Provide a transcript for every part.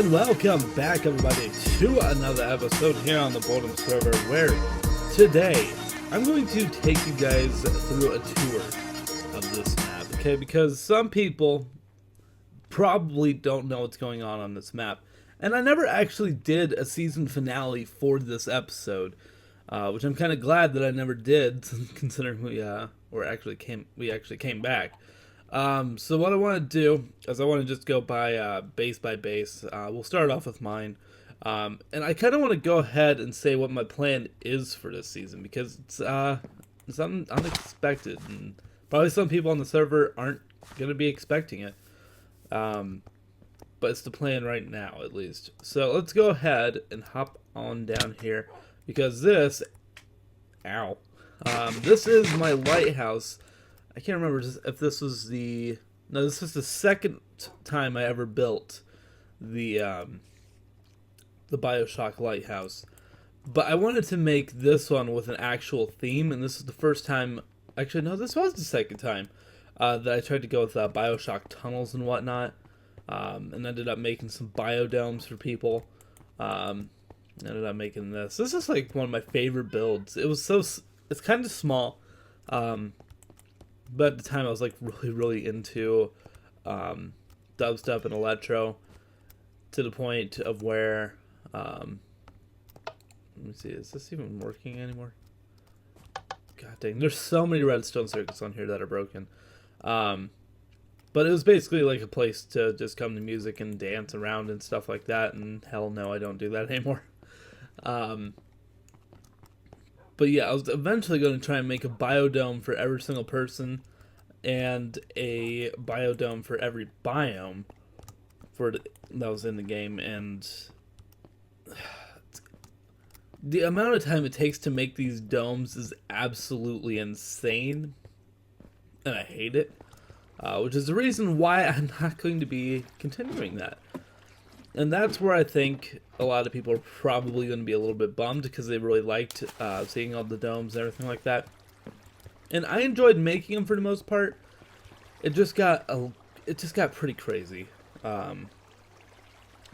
And welcome back, everybody, to another episode here on the Boredom server, where today I'm going to take you guys through a tour of this map, okay? Because some people probably don't know what's going on this map, and I never actually did a season finale for this episode, which I'm kind of glad that I never did, considering we actually came back. So what I want to do is I want to just go by base by base. We'll start off with mine. And I kind of want to go ahead and say what my plan is for this season, because it's unexpected, and probably some people on the server aren't going to be expecting it. But it's the plan right now, at least. So let's go ahead and hop on down here, because this is my lighthouse. I can't remember if this was this is the second time I ever built the BioShock lighthouse. But I wanted to make this one with an actual theme, and this is the first time, actually no, this was the second time that I tried to go with BioShock tunnels and whatnot, and ended up making some biodomes for people. Ended up making this. This is like one of my favorite builds. It's kind of small, but at the time I was like really into dubstep and electro, to the point of where let me see, is this even working anymore? God dang, there's so many redstone circuits on here that are broken. But it was basically like a place to just come to music and dance around and stuff like that, and hell no, I don't do that anymore. But yeah, I was eventually going to try and make a biodome for every single person, and a biodome for every biome that was in the game. And the amount of time it takes to make these domes is absolutely insane, and I hate it, which is the reason why I'm not going to be continuing that. And that's where I think a lot of people are probably going to be a little bit bummed, because they really liked seeing all the domes and everything like that. And I enjoyed making them for the most part. It just got pretty crazy trying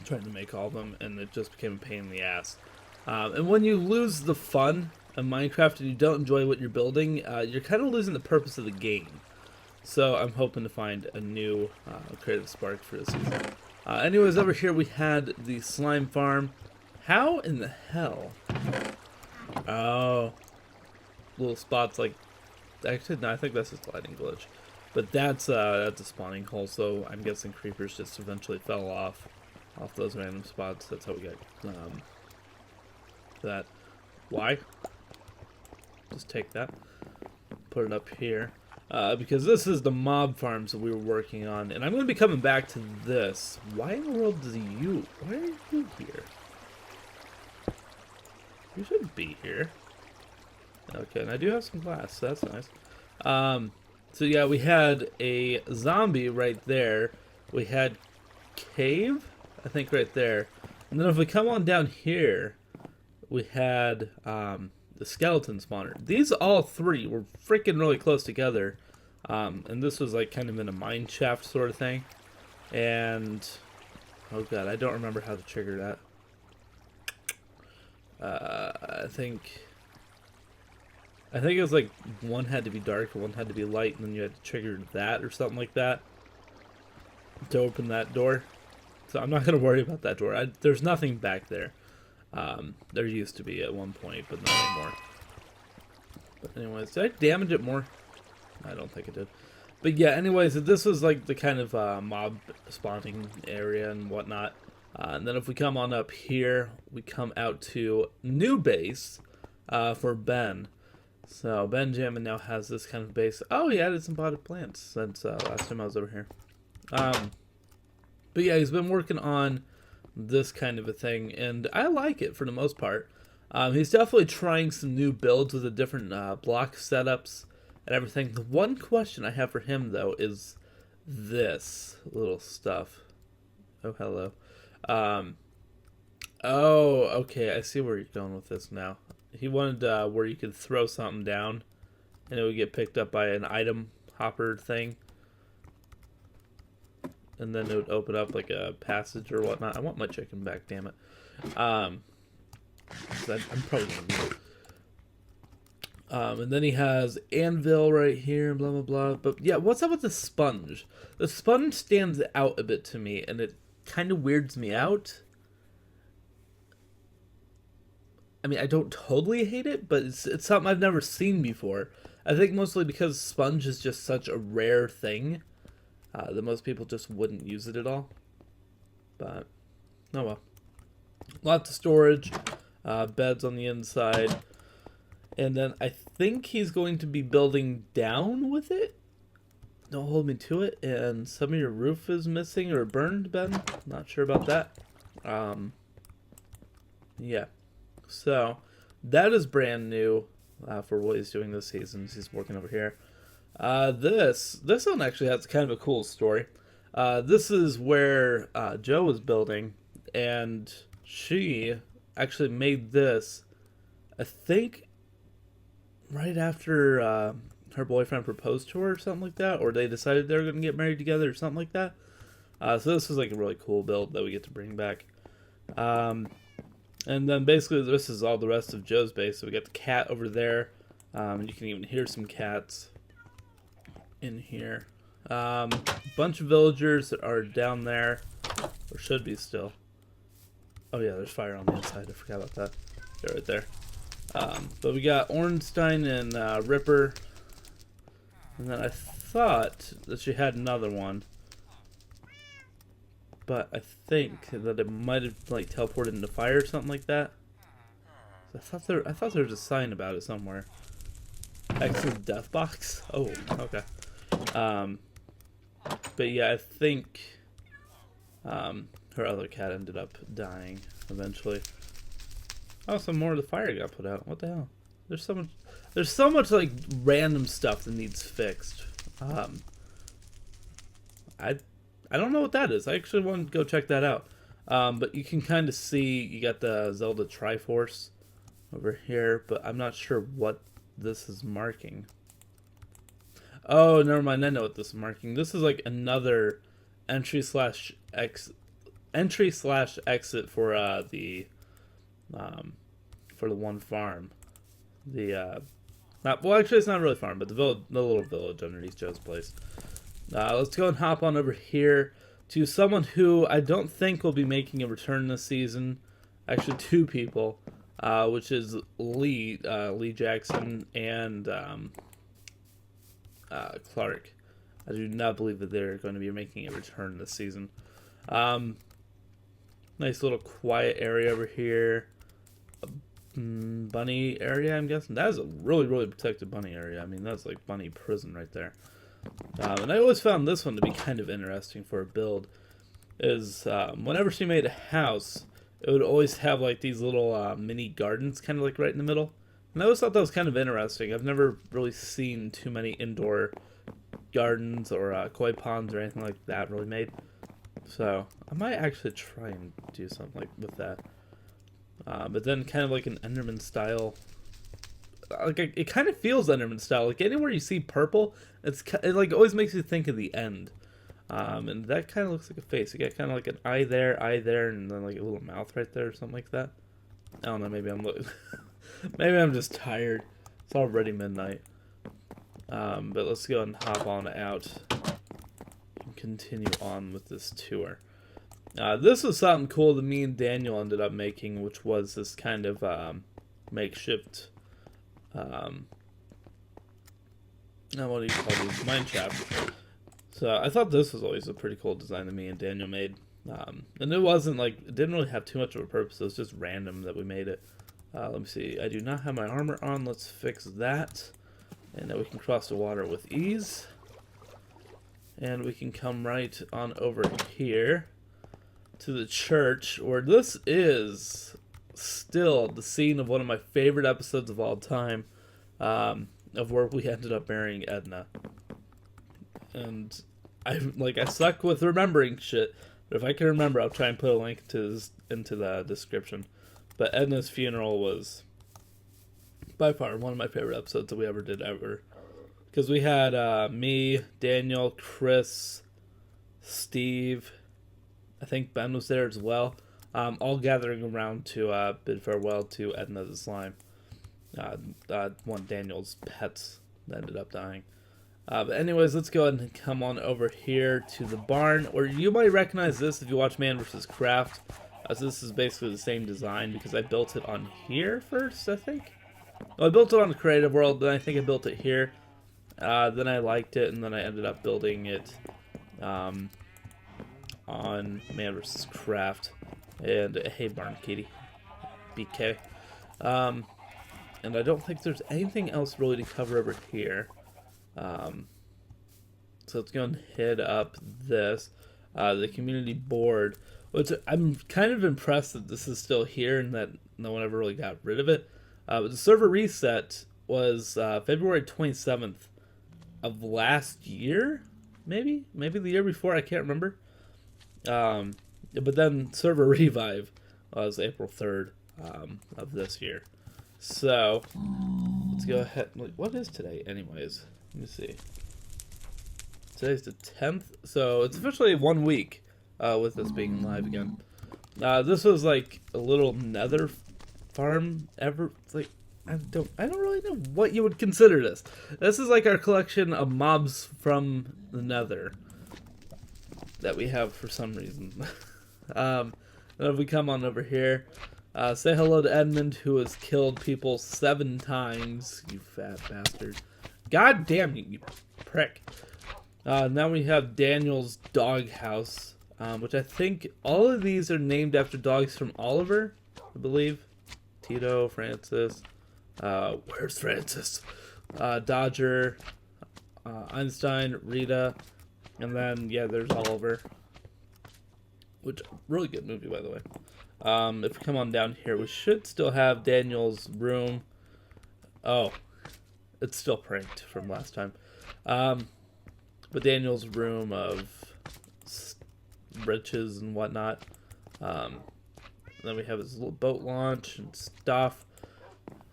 to make all of them, and it just became a pain in the ass. And when you lose the fun of Minecraft and you don't enjoy what you're building, you're kind of losing the purpose of the game. So I'm hoping to find a new creative spark for this season. Anyways, over here we had the slime farm. How in the hell? Oh, little spots like. Actually, no, I think that's a sliding glitch. But that's a spawning hole. So I'm guessing creepers just eventually fell off those random spots. That's how we got that. Why? Just take that, put it up here. Because this is the mob farms that we were working on, and I'm going to be coming back to this. Why in the world why are you here? You shouldn't be here. Okay, and I do have some glass, so that's nice. So yeah, we had a zombie right there. We had cave, I think, right there. And then if we come on down here, we had the skeleton spawner. These all three were freaking really close together, and this was like kind of in a mine shaft sort of thing. And oh god, I don't remember how to trigger that. I think it was like one had to be dark and one had to be light, and then you had to trigger that or something like that to open that door. So I'm not going to worry about that door. There's nothing back there. There used to be at one point, but not anymore. But anyways, did I damage it more? I don't think it did. But yeah, anyways, this was like the kind of mob spawning area and whatnot. And then if we come on up here, we come out to new base for Ben. So Benjamin now has this kind of base. Oh, he added some potted plants since last time I was over here. But yeah, he's been working on this kind of a thing, and I like it for the most part. He's definitely trying some new builds with the different block setups and everything. The one question I have for him, though, is this little stuff. Oh, hello. Oh, okay, I see where you're going with this now. He wanted where you could throw something down and it would get picked up by an item hopper thing. and then it would open up like a passage or whatnot. I want my chicken back, damn it. I'm probably gonna need it. And then he has anvil right here, blah blah blah. But yeah, what's up with the sponge? The sponge stands out a bit to me, and it kind of weirds me out. I mean, I don't totally hate it, but it's something I've never seen before. I think mostly because sponge is just such a rare thing that most people just wouldn't use it at all. But, oh well. Lots of storage, beds on the inside. And then I think he's going to be building down with it. Don't hold me to it. And some of your roof is missing or burned, Ben. Not sure about that. Yeah. So, that is brand new for what he's doing this season. He's working over here. This one actually has kind of a cool story. This is where Joe was building, and she actually made this, I think, right after her boyfriend proposed to her or something like that, or they decided they were going to get married together or something like that. So this is like a really cool build that we get to bring back. And then basically this is all the rest of Joe's base. So we got the cat over there. You can even hear some cats in here. Bunch of villagers that are down there, or should be still. Oh yeah, there's fire on the inside. I forgot about that. They're right there. But we got Ornstein and Ripper. And then I thought that she had another one. But I think that it might have like teleported into fire or something like that. I thought there was a sign about it somewhere. X's death box. Oh, okay. But yeah, I think her other cat ended up dying eventually. Oh, some more of the fire got put out. What the hell? There's so much like random stuff that needs fixed. I don't know what that is. I actually want to go check that out. But you can kind of see you got the Zelda Triforce over here, but I'm not sure what this is marking. Oh, never mind. I know what this is marking. This is like another entry slash exit for the one farm. Well, actually, it's not really a farm, but the little village underneath Joe's place. Let's go and hop on over here to someone who I don't think will be making a return this season. Actually, two people, which is Lee Jackson and Clark. I do not believe that they're going to be making a return this season. Nice little quiet area over here. Bunny area, I'm guessing. That is a really, really protected bunny area. I mean, that's like bunny prison right there. And I always found this one to be kind of interesting for a build. Is whenever she made a house, it would always have like these little mini gardens kind of like right in the middle. And I always thought that was kind of interesting. I've never really seen too many indoor gardens or koi ponds or anything like that really made. So I might actually try and do something like with that. But then kind of like an Enderman style. Like it kind of feels Enderman style. Like anywhere you see purple, it like always makes you think of the end. And that kind of looks like a face. You got kind of like an eye there, and then like a little mouth right there or something like that. I don't know. Maybe I'm maybe I'm just tired. It's already midnight. But let's go and hop on out and continue on with this tour. This was something cool that me and Daniel ended up making, which was this kind of makeshift. What do you call these? Mine shaft. So I thought this was always a pretty cool design that me and Daniel made. And it wasn't like, it didn't really have too much of a purpose. It was just random that we made it. Let me see. I do not have my armor on. Let's fix that. And then we can cross the water with ease. And we can come right on over here to the church, where this is still the scene of one of my favorite episodes of all time, of where we ended up marrying Edna. And I suck with remembering shit, but if I can remember, I'll try and put a link into the description. But Edna's funeral was by far one of my favorite episodes that we ever did ever, because we had me, Daniel, Chris, Steve, I think Ben was there as well. All gathering around to bid farewell to Edna the Slime. One of Daniel's pets that ended up dying. But anyways, let's go ahead and come on over here to the barn, or you might recognize this if you watch Man vs. Craft, as this is basically the same design because I built it on here first, I think. Well, I built it on the Creative World, then I think I built it here. Then I liked it, and then I ended up building it on Man vs. Craft. And hey, Barn Kitty, BK. And I don't think there's anything else really to cover over here. So let's go and hit up this, the community board, which I'm kind of impressed that this is still here and that no one ever really got rid of it. But the server reset was February 27th of last year, maybe the year before, I can't remember. But then server revive was April 3rd of this year. So let's go ahead. What is today, anyways? Let me see. Today's the 10th, so it's officially 1 week with this being live again. This was like a little nether farm like I don't really know what you would consider this. This is like our collection of mobs from the nether that we have for some reason. And if we come on over here, say hello to Edmund, who has killed people 7 times. You fat bastard. God damn you, you prick. Now we have Daniel's doghouse, which I think all of these are named after dogs from Oliver, I believe. Tito, Francis, where's Francis? Dodger, Einstein, Rita, and then, yeah, there's Oliver. Which, really good movie, by the way. If we come on down here, we should still have Daniel's room. Oh, it's still pranked from last time. But Daniel's room of riches and whatnot. And then we have his little boat launch and stuff.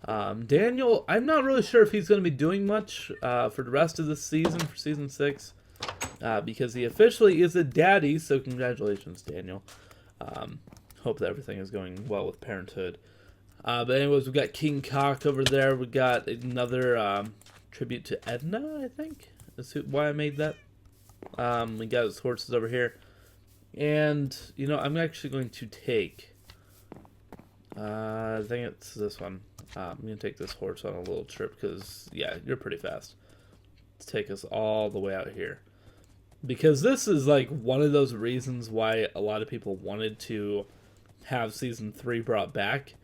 Daniel, I'm not really sure if he's going to be doing much for the rest of this season, for Season 6. Because he officially is a daddy, so congratulations, Daniel. Hope that everything is going well with parenthood. But anyways, we got King Cock over there. We got another tribute to Edna, I think. That's why I made that. We got his horses over here. And, you know, I'm actually going to take... I think it's this one. I'm going to take this horse on a little trip because, yeah, you're pretty fast. Let's take us all the way out here. Because this is, like, one of those reasons why a lot of people wanted to have Season 3 brought back.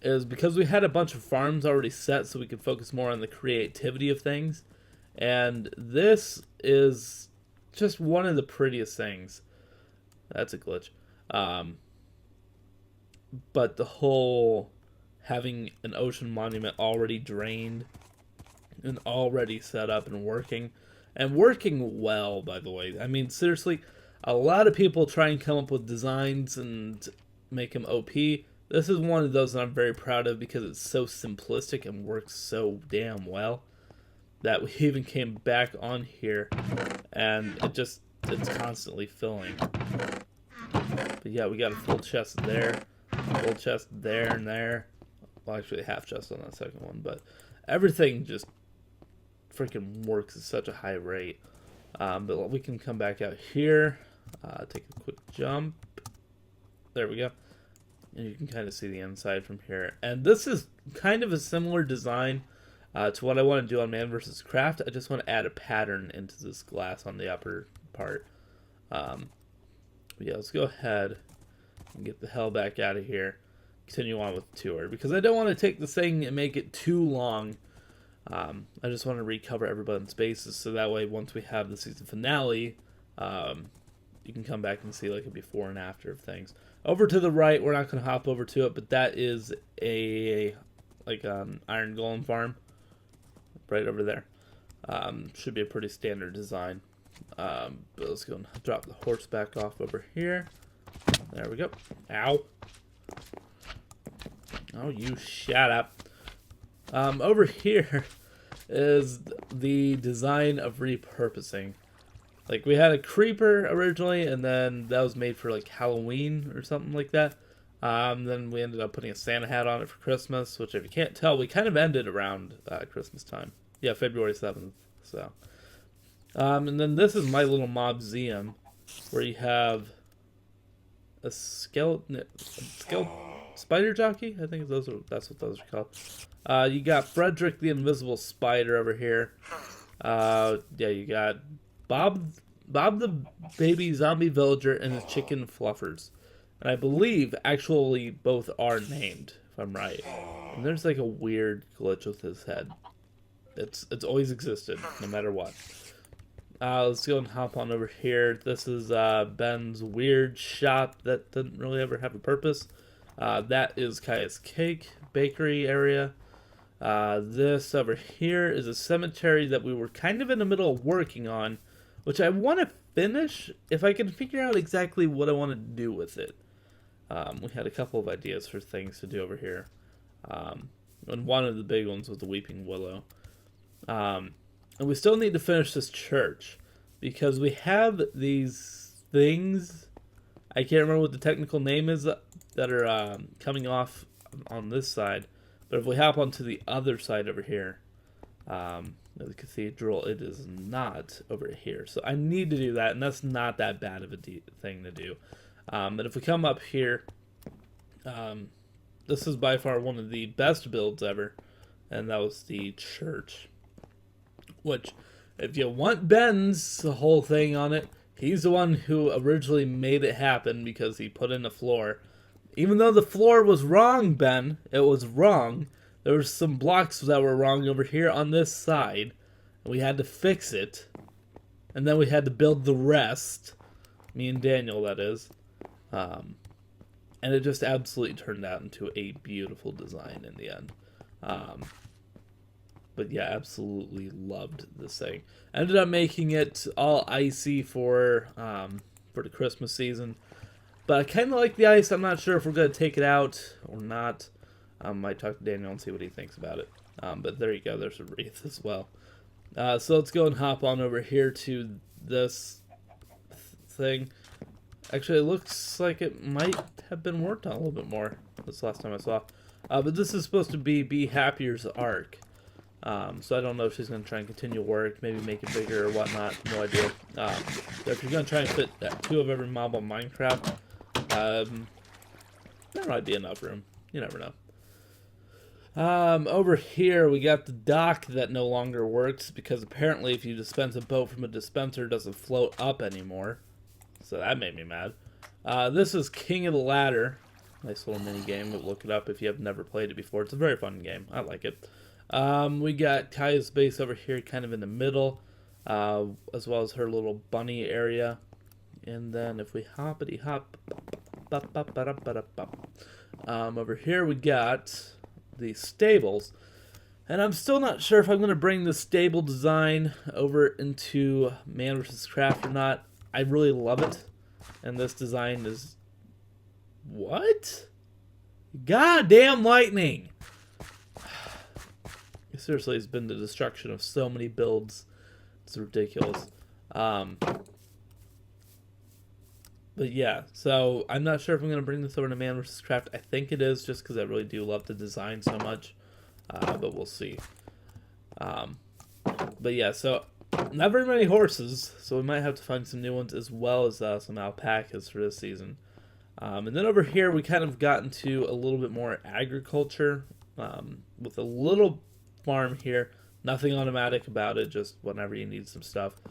Is because we had a bunch of farms already set so we could focus more on the creativity of things. And this is just one of the prettiest things. That's a glitch. But the whole having an ocean monument already drained and already set up and working well, by the way. I mean, seriously, a lot of people try and come up with designs and make them OP. This is one of those that I'm very proud of because it's so simplistic and works so damn well that we even came back on here and it's constantly filling. But yeah, we got a full chest there, full chest there and there. Well, actually half chest on that second one, but everything just freaking works at such a high rate. But we can come back out here, take a quick jump. There we go. And you can kind of see the inside from here. And this is kind of a similar design to what I want to do on Man vs. Craft. I just want to add a pattern into this glass on the upper part. Yeah, let's go ahead and get the hell back out of here. Continue on with the tour. Because I don't want to take this thing and make it too long. I just want to recover everybody's bases so that way once we have the season finale, you can come back and see like a before and after of things. Over to the right, we're not going to hop over to it, but that is a iron golem farm right over there. Should be a pretty standard design. But let's go and drop the horse back off over here. There we go. Ow. Oh, you shut up. Over here is the design of repurposing. Like, we had a creeper originally, and then that was made for, like, Halloween or something like that. Then we ended up putting a Santa hat on it for Christmas, which, if you can't tell, we kind of ended around Christmas time. Yeah, February 7th. So, and then this is my little mobseum, where you have a skeleton spider jockey. I think that's what those are called. You got Frederick the Invisible Spider over here. Yeah, you got Bob the baby zombie villager and his chicken fluffers. And I believe actually both are named, if I'm right. And there's like a weird glitch with his head. It's always existed, no matter what. Let's go and hop on over here. This is Ben's weird shop that didn't really ever have a purpose. That is Kaya's Cake Bakery area. This over here is a cemetery that we were kind of in the middle of working on, which I want to finish if I can figure out exactly what I want to do with it. We had a couple of ideas for things to do over here. And one of the big ones was the Weeping Willow. And we still need to finish this church because we have these things. I can't remember what the technical name is that are coming off on this side. But if we hop onto the other side over here, the cathedral, it is not over here. So I need to do that, and that's not that bad of a thing to do. But if we come up here, this is by far one of the best builds ever, and that was the church. Which, if you want Ben's whole thing on it, he's the one who originally made it happen because he put in the floor. Even though the floor was wrong, Ben, it was wrong. There were some blocks that were wrong over here on this side, and we had to fix it. And then we had to build the rest. Me and Daniel, that is. And it just absolutely turned out into a beautiful design in the end. But yeah, absolutely loved this thing. I ended up making it all icy for the Christmas season. But I kind of like the ice. I'm not sure if we're going to take it out or not. I might talk to Daniel and see what he thinks about it. But there you go. There's a wreath as well. So let's go and hop on over here to this thing. Actually, it looks like it might have been worked on a little bit more this last time I saw. But this is supposed to be Happier's arc. So I don't know if she's going to try and continue work, maybe make it bigger or whatnot. No idea. If you're going to try and fit 2 of every mob on Minecraft, there might be enough room. You never know. Over here, we got the dock that no longer works because apparently if you dispense a boat from a dispenser, it doesn't float up anymore. So that made me mad. This is King of the Ladder. Nice little mini game. Look it up if you have never played it before. It's a very fun game. I like it. We got Kaya's base over here kind of in the middle, as well as her little bunny area. And then if we hoppity hop, over here we got the stables. And I'm still not sure if I'm going to bring the stable design over into Man vs. Craft or not. I really love it. And this design is... What? Goddamn lightning! Seriously, it's been the destruction of so many builds. It's ridiculous. But yeah, so I'm not sure if I'm going to bring this over to Man vs. Craft. I think it is, just because I really do love the design so much. But we'll see. But yeah, so not very many horses, so we might have to find some new ones, as well as some alpacas for this season. And then over here, we kind of got into a little bit more agriculture, with a little farm here. Nothing automatic about it, just whenever you need some stuff,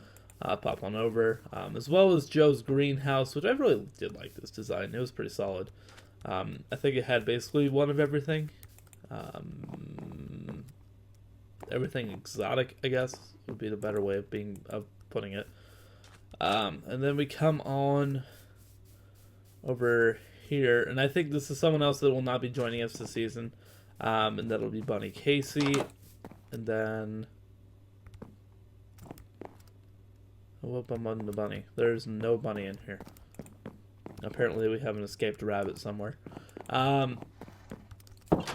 pop on over. As well as Joe's greenhouse, which I really did like this design. It was pretty solid. I think it had basically one of everything. Everything exotic, I guess, would be the better way of putting it. And then we come on over here, and I think this is someone else that will not be joining us this season. And that'll be Bunny Casey. And then... Oh, I'm on the bunny. There's no bunny in here. Apparently we have an escaped rabbit somewhere.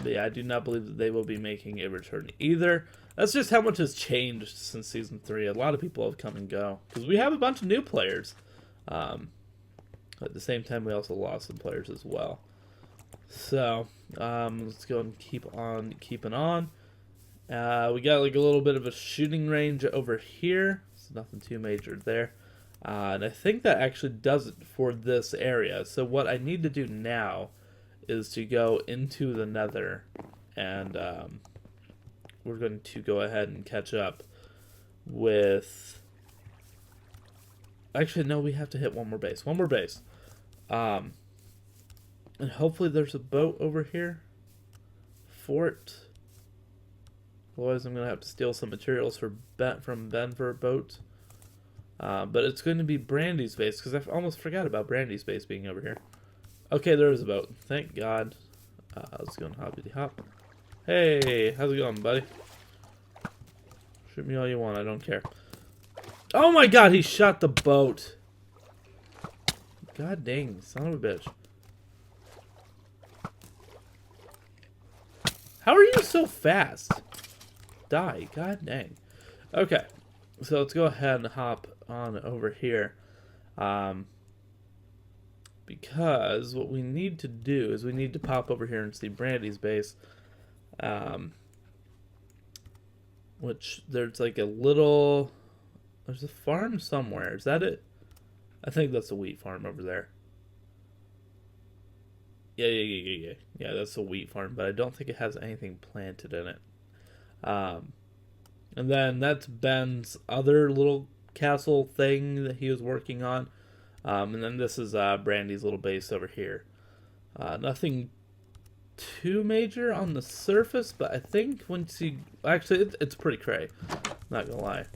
But yeah, I do not believe that they will be making a return either. That's just how much has changed since Season 3. A lot of people have come and go. Because we have a bunch of new players. At the same time, we also lost some players as well. So, let's go and keep on keeping on. We got like a little bit of a shooting range over here. So nothing too major there. And I think that actually does it for this area. So what I need to do now is to go into the Nether, and we're going to go ahead and catch up with... Actually, no, we have to hit one more base. One more base. And hopefully there's a boat over here for it. Otherwise, I'm going to have to steal some materials from Ben for a boat. But it's going to be Brandy's base, because I almost forgot about Brandy's base being over here. Okay, there is a boat. Thank God. Let's go on Hoppity Hop. Hey, how's it going, buddy? Shoot me all you want, I don't care. Oh my God, he shot the boat. God dang, son of a bitch. How are you so fast? Die, god dang. Okay, so let's go ahead and hop on over here. Because what we need to do is we need to pop over here and see Brandy's base. Which there's like a little... There's a farm somewhere. Is that it? I think that's a wheat farm over there. Yeah, that's a wheat farm, but I don't think it has anything planted in it. And then that's Ben's other little castle thing that he was working on. And then this is Brandy's little base over here. Nothing too major on the surface, but I think once you... Actually, it's pretty cray. Not gonna lie.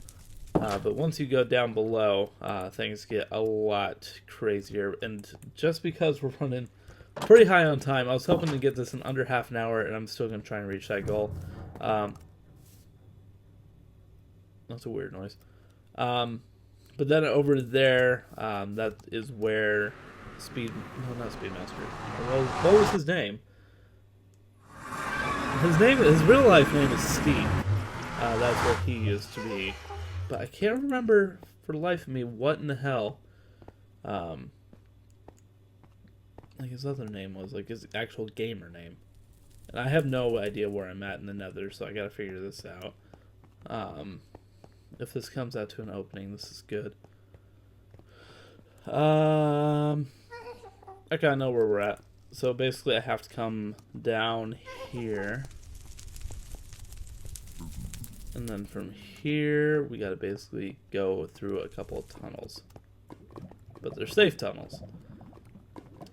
But once you go down below, things get a lot crazier. And just because we're running pretty high on time, I was hoping to get this in under half an hour, and I'm still going to try and reach that goal. That's a weird noise. But then over there, that is where not Speedmaster. What was his name? His real life name is Steve. That's where he used to be. But I can't remember for the life of me what in the hell, like his other name was, like his actual gamer name. And I have no idea where I'm at in the Nether, so I gotta figure this out. If this comes out to an opening, this is good. I kinda know where we're at. So basically I have to come down here. And then from here, we gotta basically go through a couple of tunnels. But they're safe tunnels.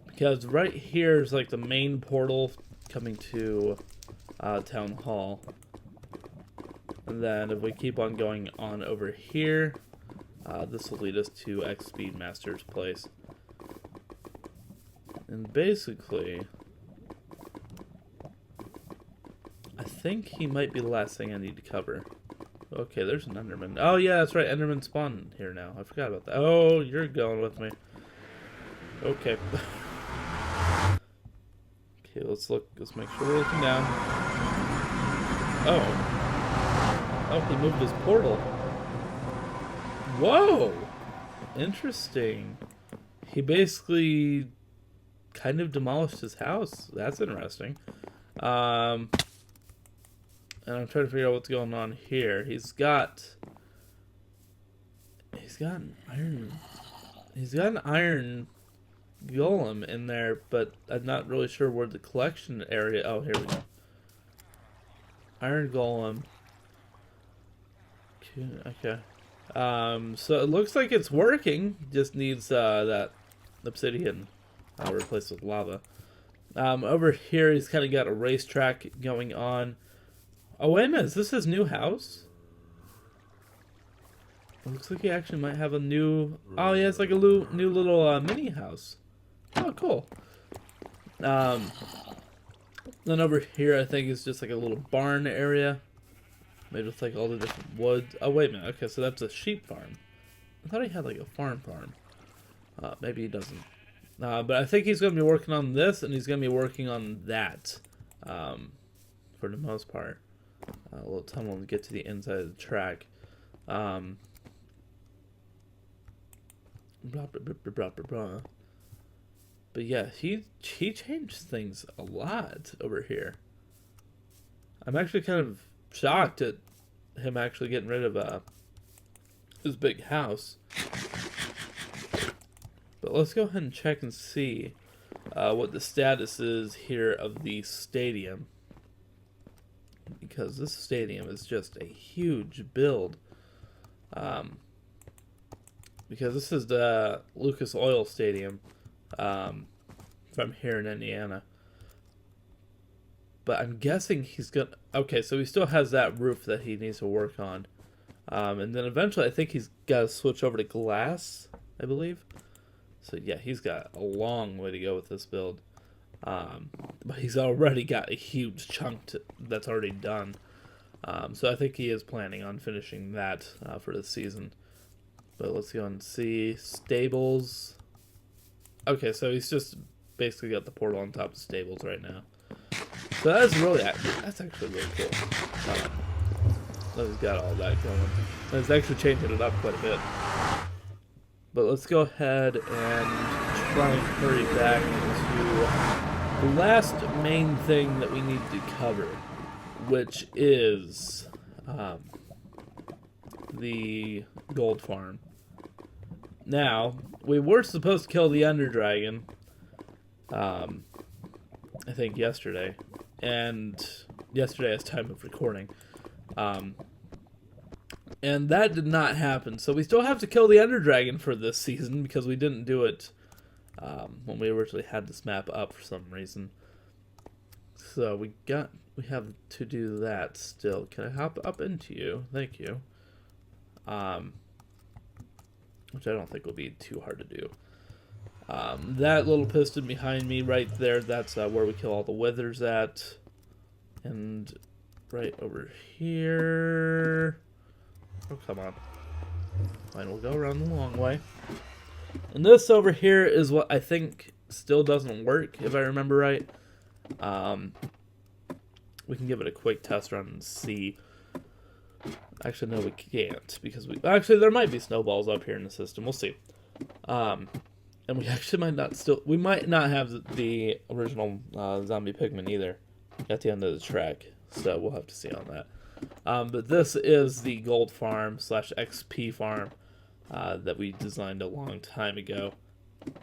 Because right here is like the main portal coming to Town Hall. And then if we keep on going on over here, this will lead us to X Speedmaster's place. And basically, I think he might be the last thing I need to cover. Okay, there's an Enderman. Oh yeah, that's right, Enderman spawned here now. I forgot about that. Oh, you're going with me. Okay. Okay, let's look. Let's make sure we're looking down. Oh, he moved his portal. Whoa! Interesting. He basically kind of demolished his house. That's interesting. And I'm trying to figure out what's going on here. He's got an iron golem in there, but I'm not really sure where the collection area... Oh, here we go. Iron golem. Okay. So it looks like it's working. Just needs that obsidian replaced with lava. Over here, he's kind of got a racetrack going on. Oh, wait a minute. Is this his new house? It looks like he actually might have a new... Oh, yeah, it's like a new little mini house. Oh, cool. Then over here, I think it's just like a little barn area. Made with like all the different wood. Oh, wait a minute. Okay, so that's a sheep farm. I thought he had like a farm. Maybe he doesn't. But I think he's going to be working on this, and he's going to be working on that. for the most part. A little tunnel to get to the inside of the track. Blah, blah, blah, blah, blah, blah. But yeah, he changed things a lot over here. I'm actually kind of shocked at him actually getting rid of his big house. But let's go ahead and check and see what the status is here of the stadium. Because this stadium is just a huge build. Because this is the Lucas Oil Stadium from here in Indiana. But I'm guessing he's gonna... Okay, so he still has that roof that he needs to work on. And then eventually I think he's got to switch over to glass, I believe. So yeah, he's got a long way to go with this build. But he's already got a huge chunk that's already done. So I think he is planning on finishing that for this season. But let's go and see. Stables. Okay, so he's just basically got the portal on top of stables right now. So that's actually really cool. That he's got all that going. It's actually changing it up quite a bit. But let's go ahead and try and hurry back to the last main thing that we need to cover, which is the gold farm. Now, we were supposed to kill the Ender Dragon, I think yesterday, and yesterday as time of recording. And that did not happen, so we still have to kill the Ender Dragon for this season because we didn't do it when we originally had this map up for some reason. So we have to do that still. Can I hop up into you? Thank you. Which I don't think will be too hard to do. That little piston behind me right there, that's where we kill all the withers at. And right over here... Oh, come on. Fine, we'll go around the long way. And this over here is what I think still doesn't work, if I remember right. We can give it a quick test run and see. Actually, no, we can't, because actually, there might be snowballs up here in the system. We'll see. And we actually might not have the original zombie pigman either at the end of the track. So we'll have to see on that. But this is the gold farm / XP farm that we designed a long time ago.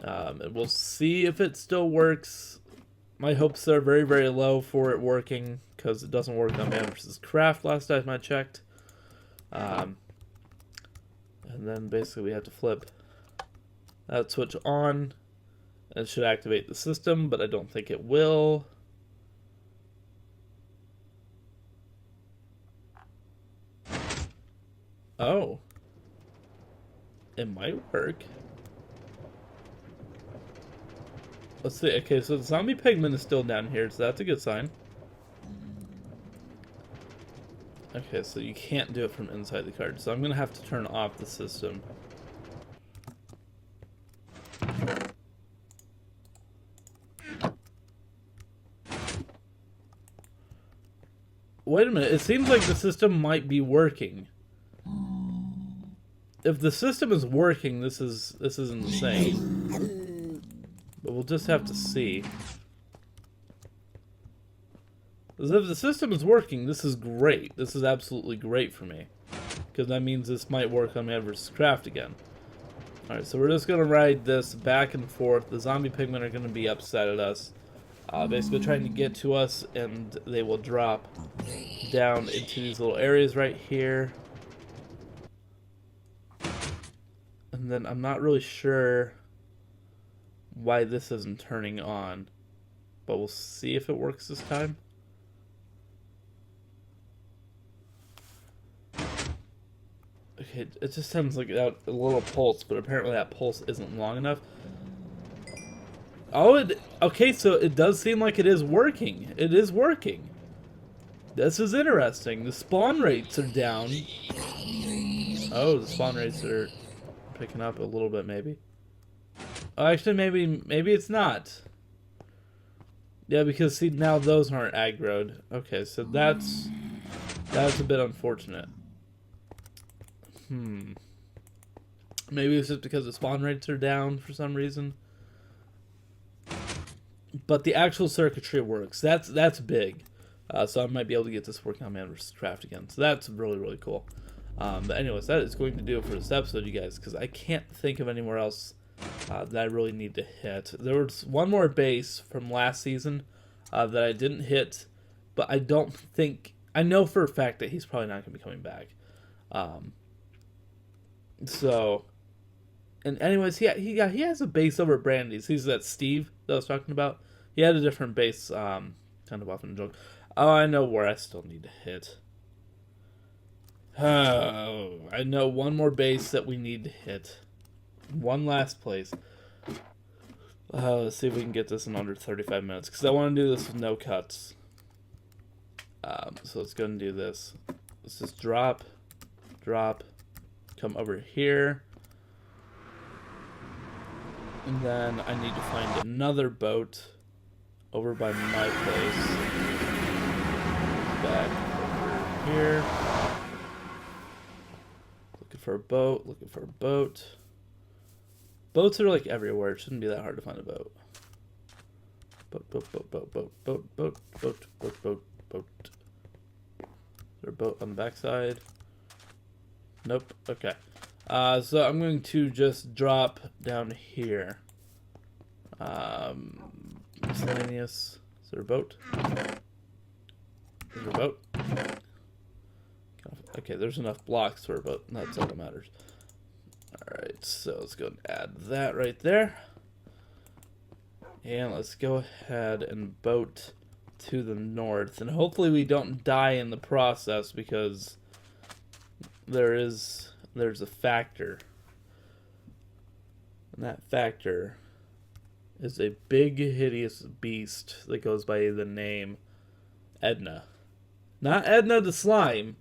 And we'll see if it still works. My hopes are very, very low for it working, because it doesn't work on Man vs. Craft last time I checked. And then basically we have to flip that switch on, and it should activate the system, but I don't think it will. Oh. It might work. Let's see. Okay, so the zombie pigman is still down here, so that's a good sign. Okay, so you can't do it from inside the card, so I'm going to have to turn off the system. Wait a minute, it seems like the system might be working. If the system is working, this is insane. But we'll just have to see. Because if the system is working, this is great. This is absolutely great for me. Because that means this might work on Man vs. Craft again. Alright, so we're just going to ride this back and forth. The zombie pigmen are going to be upset at us. Basically trying to get to us, and they will drop down into these little areas right here. And then I'm not really sure why this isn't turning on, but we'll see if it works this time. Okay, it just sounds like a little pulse, but apparently that pulse isn't long enough. Oh, okay, so it does seem like it is working. It is working. This is interesting. The spawn rates are down. Oh, the spawn rates are picking up a little bit, maybe. Oh, actually, maybe it's not. Yeah, because see, now those aren't aggroed. Okay, so that's a bit unfortunate. Maybe it's just because the spawn rates are down for some reason. But the actual circuitry works. That's big. So I might be able to get this working on Man vs. Craft again. So that's really, really cool. But anyways, that is going to do it for this episode, you guys, because I can't think of anywhere else that I really need to hit. There was one more base from last season that I didn't hit, but I don't think... I know for a fact that he's probably not going to be coming back. So... And anyways, he has a base over at Brandy's. He's that Steve that I was talking about. He had a different base, kind of off in the joke. Oh, I know where I still need to hit. Oh, I know one more base that we need to hit. One last place. Let's see if we can get this in under 35 minutes. Because I want to do this with no cuts. So let's go and do this. Let's just drop. Come over here. And then I need to find another boat over by my place. Back over here. Looking for a boat. Boats are like everywhere. It shouldn't be that hard to find a boat. Boat. Is there a boat on the backside? Nope. Okay. So I'm going to just drop down here. Miscellaneous. Is there a boat? Is there a boat? Okay, there's enough blocks for a boat. That's all that matters. Alright, so let's go and add that right there. And let's go ahead and boat to the north. And hopefully we don't die in the process because there's a factor. And that factor is a big, hideous beast that goes by the name Edna. Not Edna the Slime,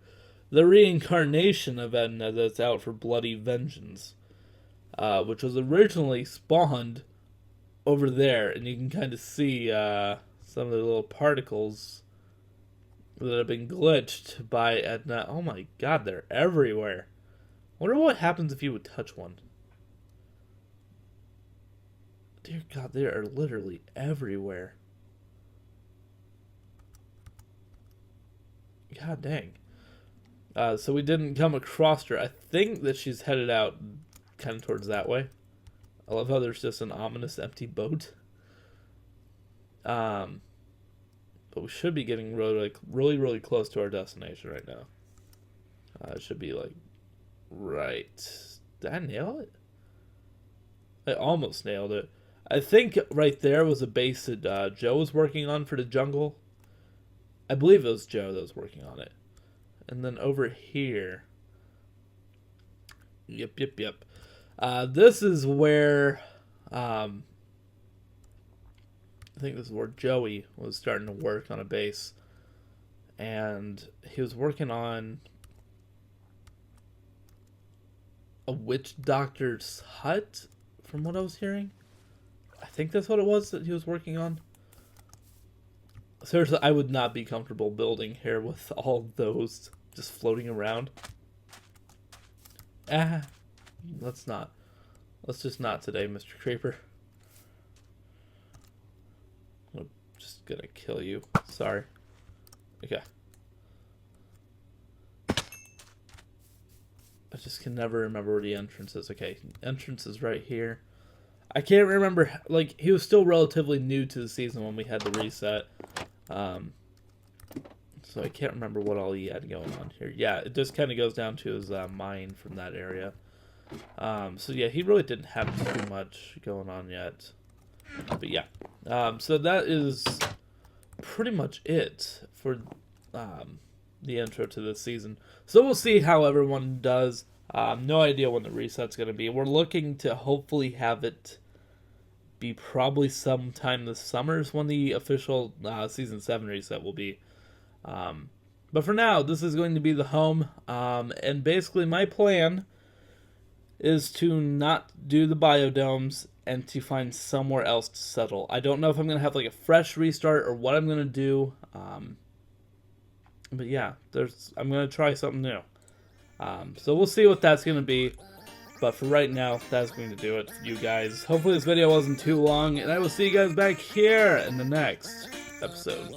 the reincarnation of Edna that's out for bloody vengeance. Which was originally spawned over there. And you can kind of see some of the little particles that have been glitched by Edna. Oh my god, they're everywhere. I wonder what happens if you would touch one. Dear God, they are literally everywhere. God dang. So we didn't come across her. I think that she's headed out kind of towards that way. I love how there's just an ominous empty boat. But we should be getting really close to our destination right now. It should be like right. Did I nail it? I almost nailed it. I think right there was a base that Joe was working on for the jungle. I believe it was Joe that was working on it. And then over here. Yep. This is where I think this is where Joey was starting to work on a base. And he was working on a witch doctor's hut, from what I was hearing. I think that's what it was that he was working on. Seriously, I would not be comfortable building here with all those just floating around. Let's not. Let's just not today, Mr. Creeper. I'm just gonna kill you. Sorry. Okay. I just can never remember where the entrance is. Okay, entrance is right here. I can't remember, like, he was still relatively new to the season when we had the reset. So I can't remember what all he had going on here. Yeah, it just kind of goes down to his mine from that area. So yeah, he really didn't have too much going on yet. But yeah, so that is pretty much it for the intro to this season. So we'll see how everyone does. No idea when the reset's going to be. We're looking to hopefully have it be probably sometime this summer is when the official Season 7 reset will be. But for now, this is going to be the home. And basically my plan is to not do the biodomes and to find somewhere else to settle. I don't know if I'm going to have like a fresh restart or what I'm going to do. But yeah, I'm going to try something new. So we'll see what that's going to be. But for right now, that's going to do it for you guys. Hopefully this video wasn't too long, and I will see you guys back here in the next episode.